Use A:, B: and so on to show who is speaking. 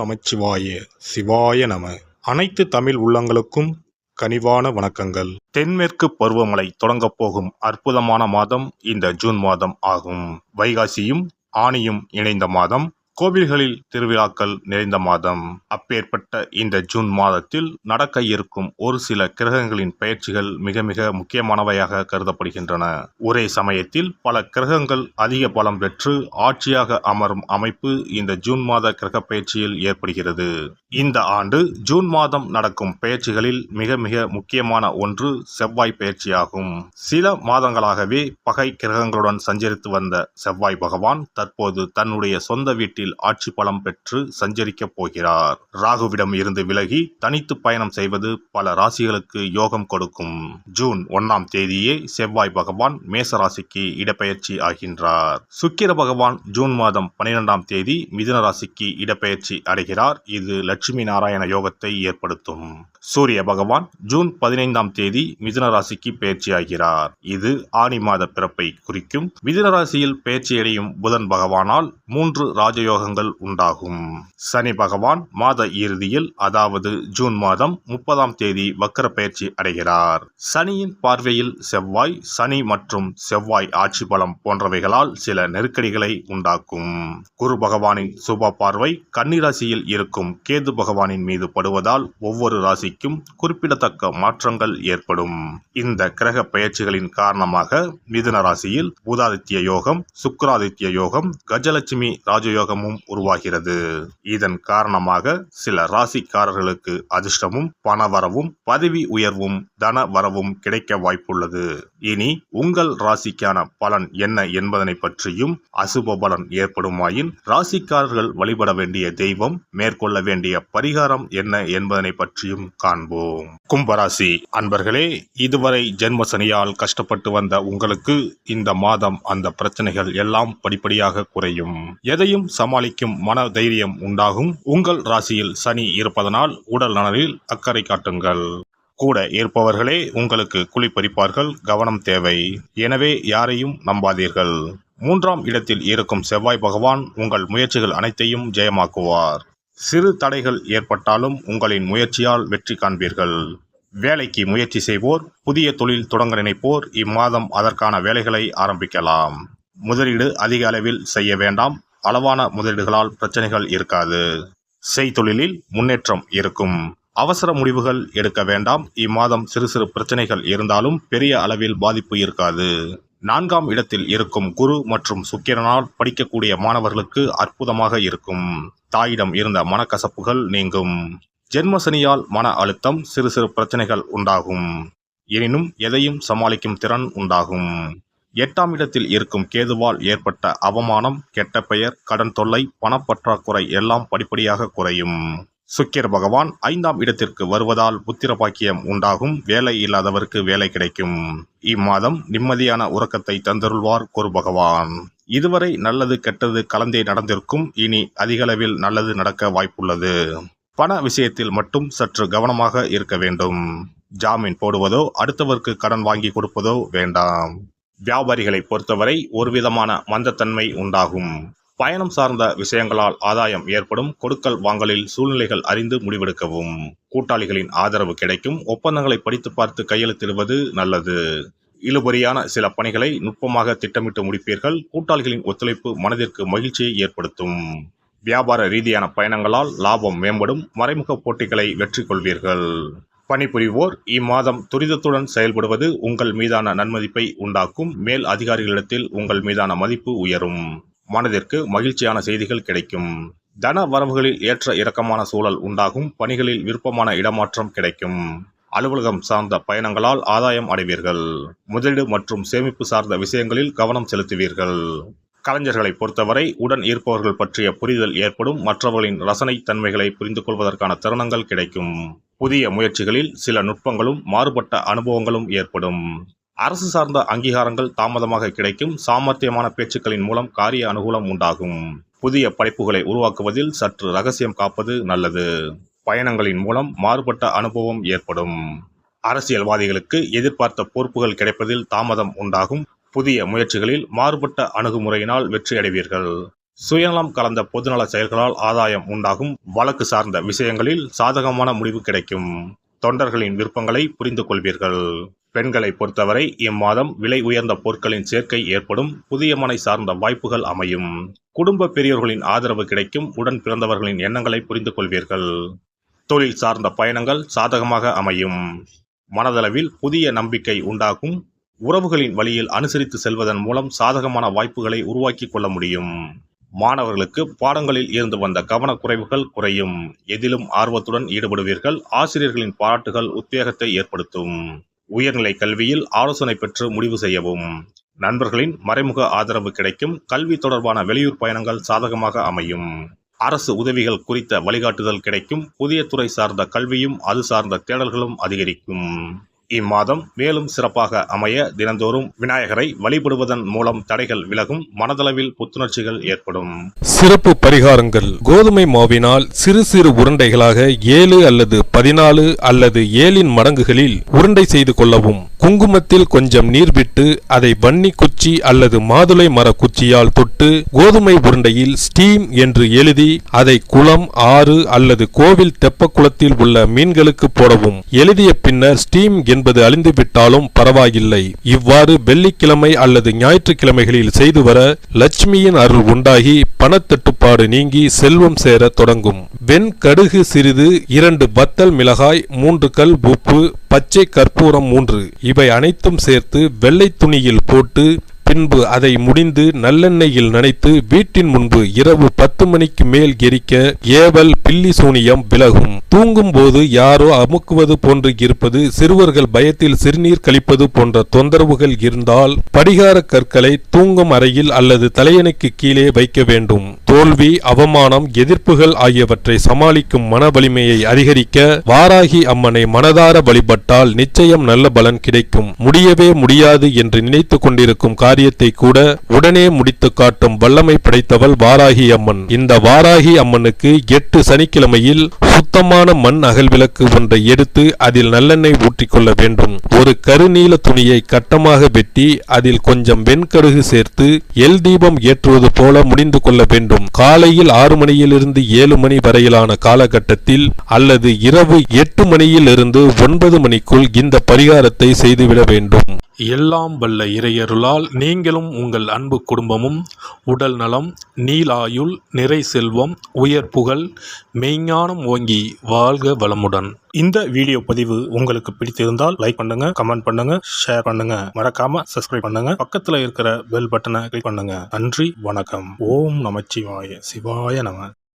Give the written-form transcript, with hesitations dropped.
A: நமச்சிவாய சிவாய நம. அனைத்து தமிழ் உள்ளங்களுக்கும் கனிவான வணக்கங்கள். தென்மேற்கு பருவமழை தொடங்கப் போகும் அற்புதமான மாதம் இந்த ஜூன் மாதம் ஆகும். வைகாசியும் ஆனியும் இணைந்த மாதம், கோவில்களில் திருவிழாக்கள் நிறைந்த மாதம். அப்பேற்பட்ட இந்த ஜூன் மாதத்தில் நடக்க இருக்கும் ஒரு சில கிரகங்களின் பெயர்ச்சிகள் மிக மிக முக்கியமானவையாக கருதப்படுகின்றன. ஒரே சமயத்தில் பல கிரகங்கள் அதிக பலம் பெற்று ஆட்சியாக அமரும் அமைப்பு இந்த ஜூன் மாத கிரக பெயர்ச்சியில் ஏற்படுகிறது. இந்த ஆண்டு ஜூன் மாதம் நடக்கும் பெயர்ச்சிகளில் மிக மிக முக்கியமான ஒன்று செவ்வாய் பெயர்ச்சியாகும். சில மாதங்களாகவே பகை கிரகங்களுடன் சஞ்சரித்து வந்த செவ்வாய் பகவான் தற்போது தன்னுடைய சொந்த வீட்டில் ஆட்சி பலம் பெற்று சஞ்சரிக்கப் போகிறார். ராகுவிடம் இருந்து விலகி தனித்து பயணம் செய்வது பல ராசிகளுக்கு யோகம் கொடுக்கும். ஜூன் 1ஆம் தேதியே செவ்வாய் பகவான் மேச ராசிக்கு இடப்பெயர்ச்சி ஆகின்றார். சுக்கிர பகவான் ஜூன் மாதம் 12ஆம் தேதி மிதுன ராசிக்கு இடப்பெயர்ச்சி அடைகிறார். இது லட்சுமி நாராயண யோகத்தை ஏற்படுத்தும். சூரிய பகவான் ஜூன் 15ஆம் தேதி மிதுன ராசிக்கு பெயர்ச்சியாகிறார். இது ஆனி மாத பிறப்பை குறிக்கும். மிதுன ராசியில் பெயர்ச்சியடையும் புதன் பகவானால் 3 ராஜயோகங்கள் உண்டாகும். சனி பகவான் மாத இறுதியில், அதாவது ஜூன் மாதம் 30ஆம் தேதி வக்கர பெயர்ச்சி அடைகிறார். சனியின் பார்வையில் செவ்வாய், சனி மற்றும் செவ்வாய் ஆட்சி பலம் போன்றவைகளால் சில நெருக்கடிகளை உண்டாக்கும். குரு பகவானின் சுப பார்வை கன்னிராசியில் இருக்கும் கேது பகவானின் மீது படுவதால் ஒவ்வொரு ராசிக்கும் குறிப்பிடத்தக்க மாற்றங்கள் ஏற்படும். இந்த கிரக பெயர்ச்சிகளின் காரணமாக மிதுன ராசியில் புதாதித்ய யோகம், சுக்கிராதித்ய யோகம், கஜலட்சுமி ராஜயோகமும் உருவாகிறது. இதன் காரணமாக சில ராசிக்காரர்களுக்கு அதிர்ஷ்டமும் பணவரவும் பதவி உயர்வும் தன வரவும் கிடைக்க வாய்ப்புள்ளது. இனி உங்கள் ராசிக்கான பலன் என்ன என்பதனை பற்றியும், அசுப பலன் ஏற்படுமாயின் ராசிக்காரர்கள் வழிபட வேண்டிய தெய்வம், மேற்கொள்ள வேண்டிய பரிகாரம் என்ன என்பதனை பற்றியும் காண்போம். கும்பராசி அன்பர்களே, இதுவரை ஜென்ம சனியால் கஷ்டப்பட்டு வந்த உங்களுக்கு இந்த மாதம் அந்த பிரச்சனைகள் எல்லாம் படிப்படியாக குறையும். எதையும் சமாளிக்கும் மன தைரியம் உண்டாகும். உங்கள் ராசியில் சனி இருப்பதனால் உடல் நலனில் அக்கறை காட்டுங்கள். கூட இருப்பவர்களே உங்களுக்கு குழிப்பறிப்பார்கள், கவனம் தேவை. எனவே யாரையும் நம்பாதீர்கள். 3ஆம் இடத்தில் இருக்கும் செவ்வாய் பகவான் உங்கள் முயற்சிகள் அனைத்தையும் ஜெயமாக்குவார். சிறு தடைகள் ஏற்பட்டாலும் உங்களின் முயற்சியால் வெற்றி காண்பீர்கள். வேலைக்கு முயற்சி செய்வோர், புதிய தொழில் தொடங்க நினைப்போர் இம்மாதம் அதற்கான வேலைகளை ஆரம்பிக்கலாம். முதலீடு அதிக அளவில் செய்ய வேண்டாம். அளவான முதலீடுகளால் பிரச்சனைகள் இருக்காது. செய்தொழிலில் முன்னேற்றம் இருக்கும். அவசர முடிவுகள் எடுக்க வேண்டாம். இம்மாதம் சிறு சிறு பிரச்சனைகள் இருந்தாலும் பெரிய அளவில் பாதிப்பு இருக்காது. 4ஆம் இடத்தில் இருக்கும் குரு மற்றும் சுக்கிரனால் படிக்கக்கூடிய மாணவர்களுக்கு அற்புதமாக இருக்கும். தாயிடம் இருந்த மனக்கசப்புகள் நீங்கும். ஜென்மசனியால் மன அழுத்தம், சிறு சிறு பிரச்சனைகள் உண்டாகும். எனினும் எதையும் சமாளிக்கும் திறன் உண்டாகும். 8ஆம் இடத்தில் இருக்கும் கேதுவால் ஏற்பட்ட அவமானம், கெட்ட பெயர், கடன் தொல்லை, பணப்பற்றாக்குறை எல்லாம் படிப்படியாக குறையும். சுக்கிர பகவான் 5ஆம் இடத்திற்கு வருவதால் புத்திர பாக்கியம் உண்டாகும். வேலை இல்லாதவருக்கு வேலை கிடைக்கும். இம்மாதம் நிம்மதியான உறக்கத்தை தந்தருள்வார் குரு பகவான். இதுவரை நல்லது கெட்டது கலந்தே நடந்திருக்கும். இனி அதிகளவில் நல்லது நடக்க வாய்ப்புள்ளது. பண விஷயத்தில் மட்டும் சற்று கவனமாக இருக்க வேண்டும். ஜாமீன் போடுவதோ அடுத்தவருக்கு கடன் வாங்கி கொடுப்பதோ வேண்டாம். வியாபாரிகளை பொறுத்தவரை ஒருவிதமான மந்தத்தன்மை உண்டாகும். பயணம் சார்ந்த விஷயங்களால் ஆதாயம் ஏற்படும். கொடுக்கல் வாங்கலில் சூழ்நிலைகள் அறிந்து முடிவெடுக்கவும். கூட்டாளிகளின் ஆதரவு கிடைக்கும். ஒப்பந்தங்களை படித்து பார்த்து கையெழுத்திடுவது நல்லது. இழுபறியான சில பணிகளை நுட்பமாக திட்டமிட்டு முடிப்பீர்கள். கூட்டாளிகளின் ஒத்துழைப்பு மனதிற்கு மகிழ்ச்சியை ஏற்படுத்தும். வியாபார ரீதியான பயணங்களால் லாபம் மேம்படும். மறைமுக போட்டிகளை வெற்றி கொள்வீர்கள். பணிபுரிவோர் இம்மாதம் துரிதத்துடன் செயல்படுவது உங்கள் மீதான நன்மதிப்பை உண்டாக்கும். மேல் அதிகாரிகளிடத்தில் உங்கள் மீதான மதிப்பு உயரும். மனதிற்கு மகிழ்ச்சியான செய்திகள் கிடைக்கும். தன வரவுகளில் ஏற்ற இறக்கமான சூழல் உண்டாகும். பணிகளில் விருப்பமான இடமாற்றம் கிடைக்கும். அலுவலகம் சார்ந்த பயணங்களால் ஆதாயம் அடைவீர்கள். முதலீடு மற்றும் சேமிப்பு சார்ந்த விஷயங்களில் கவனம் செலுத்துவீர்கள். கலைஞர்களை பொறுத்தவரை உடன் இருப்பவர்கள் பற்றிய புரிதல் ஏற்படும். மற்றவர்களின் ரசனை தன்மைகளை புரிந்து கொள்வதற்கான தருணங்கள் கிடைக்கும். புதிய முயற்சிகளில் சில நுட்பங்களும் மாறுபட்ட அனுபவங்களும் ஏற்படும். அரசு சார்ந்த அங்கீகாரங்கள் தாமதமாக கிடைக்கும். சாமர்த்தியமான பேச்சுக்களின் மூலம் காரிய அனுகூலம் உண்டாகும். புதிய படைப்புகளை உருவாக்குவதில் சற்று ரகசியம் காப்பது நல்லது. பயணங்களின் மூலம் மாறுபட்ட அனுபவம் ஏற்படும். அரசியல்வாதிகளுக்கு எதிர்பார்த்த பொறுப்புகள் கிடைப்பதில் தாமதம் உண்டாகும். புதிய முயற்சிகளில் மாறுபட்ட அணுகுமுறையினால் வெற்றி அடைவீர்கள். சுயநலம் கலந்த பொதுநல செயல்களால் ஆதாயம் உண்டாகும். வழக்கு சார்ந்த விஷயங்களில் சாதகமான முடிவு கிடைக்கும். தொண்டர்களின் விருப்பங்களை புரிந்து கொள்வீர்கள். பெண்களை பொறுத்தவரை இம்மாதம் விலை உயர்ந்த பொருட்களின் சேர்க்கை ஏற்படும். புதிய மனை சார்ந்த வாய்ப்புகள் அமையும். குடும்ப பெரியோர்களின் ஆதரவு கிடைக்கும். உடன் பிறந்தவர்களின் எண்ணங்களை புரிந்து கொள்வீர்கள். தொழில் சார்ந்த பயணங்கள் சாதகமாக அமையும். மனதளவில் புதிய நம்பிக்கை உண்டாகும். உறவுகளின் வழியில் அனுசரித்து செல்வதன் மூலம் சாதகமான வாய்ப்புகளை உருவாக்கி கொள்ள முடியும். மாணவர்களுக்கு பாடங்களில் இருந்து வந்த கவனக்குறைவுகள் குறையும். எதிலும் ஆர்வத்துடன் ஈடுபடுவீர்கள். ஆசிரியர்களின் பாராட்டுகள் உத்வேகத்தை ஏற்படுத்தும். உயர்நிலை கல்வியில் ஆலோசனை பெற்று முடிவு செய்யவும். நண்பர்களின் மறைமுக ஆதரவு கிடைக்கும். கல்வி தொடர்பான வெளியூர் பயணங்கள் சாதகமாக அமையும். அரசு உதவிகள் குறித்த வழிகாட்டுதல் கிடைக்கும். புதிய துறை சார்ந்த கல்வியும் அது சார்ந்த தேடல்களும் அதிகரிக்கும். இம்மாதம் மேலும் சிறப்பாக அமைய தினந்தோறும் விநாயகரை வழிபடுவதன் மூலம் தடைகள் விலகும். மனதளவில் புத்துணர்ச்சிகள் ஏற்படும்.
B: சிறப்பு பரிகாரங்கள். கோதுமை மாவினால் சிறு சிறு உருண்டைகளாக 7 அல்லது 14 அல்லது 7 மடங்குகளில் உருண்டை செய்து கொள்ளவும். குங்குமத்தில் கொஞ்சம் நீர் விட்டு அதை வன்னி குச்சி அல்லது மாதுளை மர குச்சியால் தொட்டு கோதுமை உருண்டையில் ஸ்டீம் என்று எழுதி அதை குளம், ஆறு அல்லது கோவில் தெப்ப குளத்தில் உள்ள மீன்களுக்கு போடவும். எழுதிய பின்னர் ஸ்டீம் என்பது அழிந்துவிட்டாலும் பரவாயில்லை. இவ்வாறு வெள்ளிக்கிழமை அல்லது ஞாயிற்றுக்கிழமைகளில் செய்து வர லட்சுமியின் அருள் உண்டாகி பணத்தட்டுப்பாடு நீங்கி செல்வம் சேர தொடங்கும். வெண்கடுகு சிறிது, 2 வத்தல் மிளகாய், 3 கல் உப்பு, பச்சை கற்பூரம் 3 இவை அனைத்தும் சேர்த்து வெள்ளை துணியில் போட்டு பின்பு அதை முடிந்து நல்லெண்ணெயில் நனைத்து வீட்டின் முன்பு இரவு 10 மணிக்கு மேல் எரிக்க ஏவல், பில்லி சூனியம் விலகும். தூங்கும் போது யாரோ அமுக்குவது போன்று இருப்பது, சிறுவர்கள் பயத்தில் சிறுநீர் கழிப்பது போன்ற தொந்தரவுகள் இருந்தால் படிகார கற்களை தூங்கும் அறையில் அல்லது தலையணைக்கு கீழே வைக்க வேண்டும். தோல்வி, அவமானம், எதிர்ப்புகள் ஆகியவற்றை சமாளிக்கும் மன வலிமையை அதிகரிக்க வாராகி அம்மனை மனதார வழிபட்டால் நிச்சயம் நல்ல பலன் கிடைக்கும். முடியவே முடியாது என்று நினைத்து கொண்டிருக்கும் காரியத்தை கூட உடனே முடித்து காட்டும் வல்லமை படைத்தவள் வாராகி அம்மன். இந்த வாராகி அம்மனுக்கு 8 சனிக்கிழமையில் சுத்தமான மண் அகல் விளக்கு ஒன்றை எடுத்து அதில் நல்லெண்ணெய் ஊற்றிக்கொள்ள வேண்டும். ஒரு கருநீல துணியை கட்டமாக வெட்டி அதில் கொஞ்சம் வெண்கடுகு சேர்த்து எல் தீபம் ஏற்றுவது போல முடிந்து கொள்ள வேண்டும். காலையில் 6 மணியிலிருந்து 7 மணி வரையிலான காலகட்டத்தில் அல்லது இரவு 8 மணியிலிருந்து 9 மணிக்குள் இந்த பரிகாரத்தை செய்துவிட வேண்டும். எல்லாம் வல்ல இறையருளால் நீங்களும் உங்கள் அன்பு குடும்பமும் உடல் நலம், நீலாயுள், நிறை செல்வம், உயர் புகழ், மெய்ஞானம் ஓங்கி வாழ்க வளமுடன்.
A: இந்த வீடியோ பதிவு உங்களுக்கு பிடித்திருந்தால் லைக் பண்ணுங்க, கமெண்ட் பண்ணுங்க, ஷேர் பண்ணுங்க. மறக்காம சப்ஸ்கிரைப் பண்ணுங்க. பக்கத்துல இருக்கிற பெல் பட்டனை கிளிக் பண்ணுங்க. நன்றி, வணக்கம். ஓம் நமச்சிவாய. சிவாய நம.